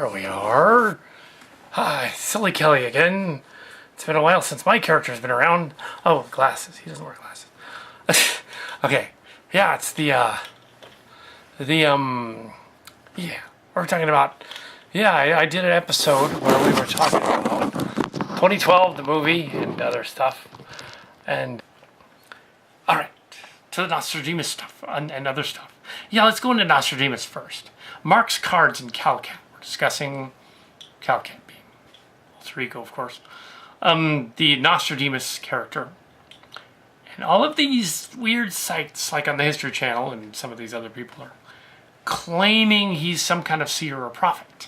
There we are. Hi, Silly Kelly again. It's been a while since my character's been around. Oh, glasses. He doesn't wear glasses. Okay. Yeah, it's yeah, we're talking about, I did an episode where we were talking about 2012, the movie, and other stuff. And, alright, to the Nostradamus stuff and other stuff. Yeah, let's go into Nostradamus first. Mark's cards and Calcat. We're discussing Calcat being alter ego, of course. The Nostradamus character. And all of these weird sites, like on the History Channel, and some of these other people are claiming he's some kind of seer or prophet.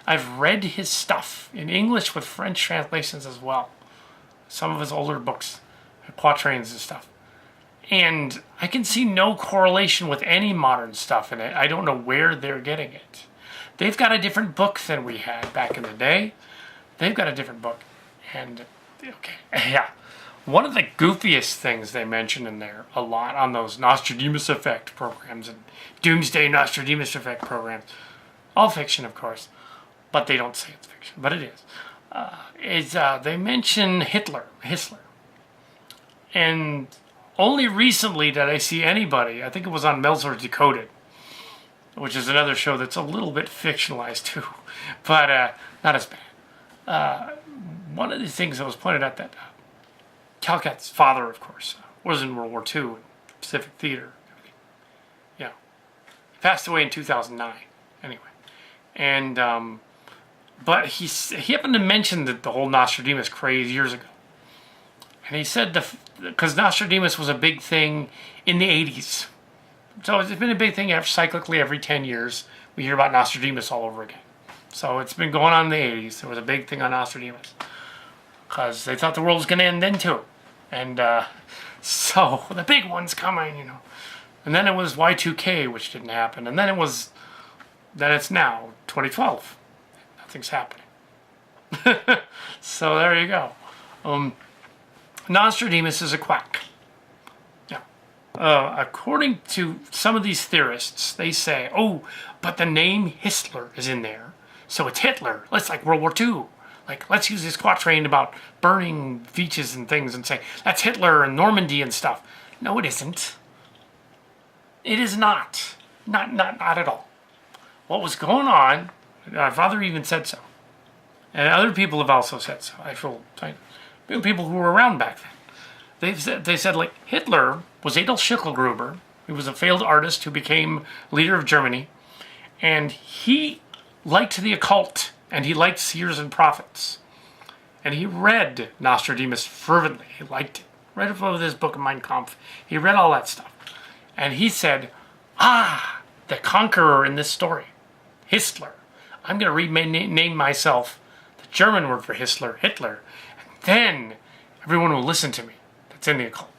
I've read his stuff in English with French translations as well. Some of his older books, quatrains and stuff. And I can see no correlation with any modern stuff in it. I don't know where they're getting it. They've got a different book than we had back in the day. They've got a different book. And, okay, yeah. One of the goofiest things they mention in there a lot on those Nostradamus Effect programs and Doomsday Nostradamus Effect programs, all fiction, of course, but they don't say it's fiction, but it is they mention Hitler. And only recently did I see anybody, I think it was on Meltzer's Decoded, which is another show that's a little bit fictionalized too, but not as bad. One of the things that was pointed out that Calcat's father, of course, was in World War II in Pacific Theater. Yeah. He passed away in 2009, anyway. And, but he happened to mention the whole Nostradamus craze years ago. And he said, because Nostradamus was a big thing in the 80s. So it's been a big thing cyclically every 10 years. We hear about Nostradamus all over again. So it's been going on in the 80s. There was a big thing on Nostradamus. Because they thought the world was going to end then too. And so the big one's coming, you know. And then it was Y2K, which didn't happen. And then it's now 2012. Nothing's happening. So there you go. Nostradamus is a quack. Yeah. According to some of these theorists, they say, oh, but the name Hitler is in there. So it's Hitler. It's like World War II. Like, let's use this quatrain about burning beaches and things and say, that's Hitler and Normandy and stuff. No, it isn't. It is not. Not at all. What was going on, my father even said so. And other people have also said so. People who were around back then. They said, like, Hitler was Adolf Schicklgruber. He was a failed artist who became leader of Germany. And he liked the occult. And he liked seers and prophets. And he read Nostradamus fervently. He liked it. Right above his book of Mein Kampf. He read all that stuff. And he said, the conqueror in this story, Hitler. I'm going to rename myself the German word for Hitler. And then everyone will listen to me. That's in the occult.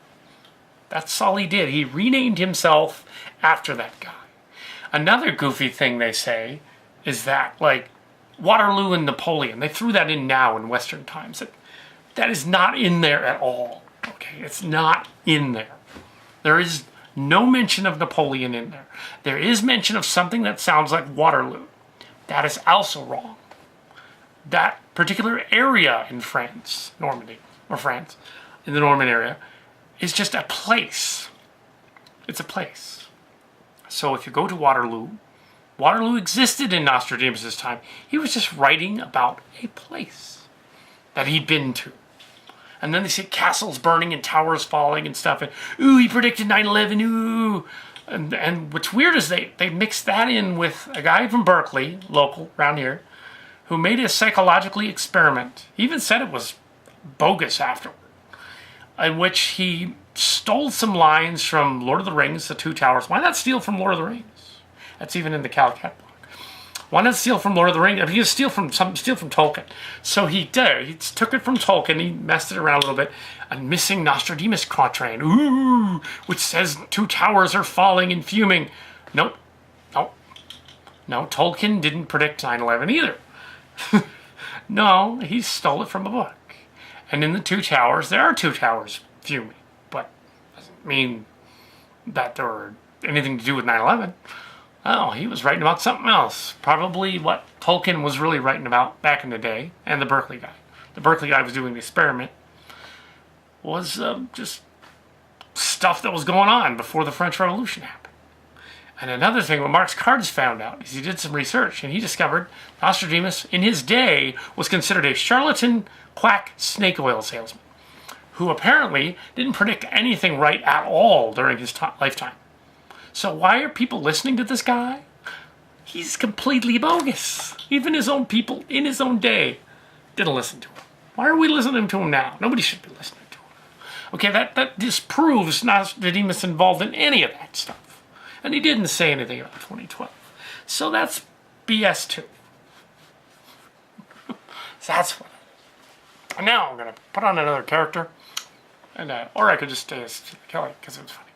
That's all he did. He renamed himself after that guy. Another goofy thing they say is that, like, Waterloo and Napoleon, they threw that in now in Western times. That is not in there at all. Okay, it's not in there. There is no mention of Napoleon in there. There is mention of something that sounds like Waterloo. That is also wrong. That particular area in France, Normandy, or France, in the Norman area, is just a place. It's a place. So if you go to Waterloo existed in Nostradamus' time. He was just writing about a place that he'd been to. And then they say castles burning and towers falling and stuff. And, ooh, he predicted 9/11, ooh. And what's weird is they mixed that in with a guy from Berkeley, local, around here, who made a psychologically experiment. He even said it was bogus afterward. In which he stole some lines from Lord of the Rings, The Two Towers. Why not steal from Lord of the Rings? That's even in the Calcat book. Why not steal from Lord of the Rings? I mean, he steal from Tolkien. So he did. He took it from Tolkien. He messed it around a little bit. A missing Nostradamus quatrain. Ooh, which says 2 towers are falling and fuming. Nope. No, Tolkien didn't predict 9/11 either. No, he stole it from a book. And in the 2 towers, there are 2 towers fuming. But doesn't mean that there were anything to do with 9/11. Oh, he was writing about something else. Probably what Tolkien was really writing about back in the day, and the Berkeley guy. The Berkeley guy was doing the experiment. Was just stuff that was going on before the French Revolution happened. And another thing, what Marx Cards found out is he did some research and he discovered Nostradamus, in his day, was considered a charlatan, quack, snake oil salesman who apparently didn't predict anything right at all during his lifetime. So why are people listening to this guy? He's completely bogus. Even his own people in his own day didn't listen to him. Why are we listening to him now? Nobody should be listening to him. Okay, that disproves Nostradamus involved in any of that stuff. And he didn't say anything about 2012. So that's BS too. So that's what it is. And now I'm going to put on another character. And, or I could just stay as Kelly because it was funny.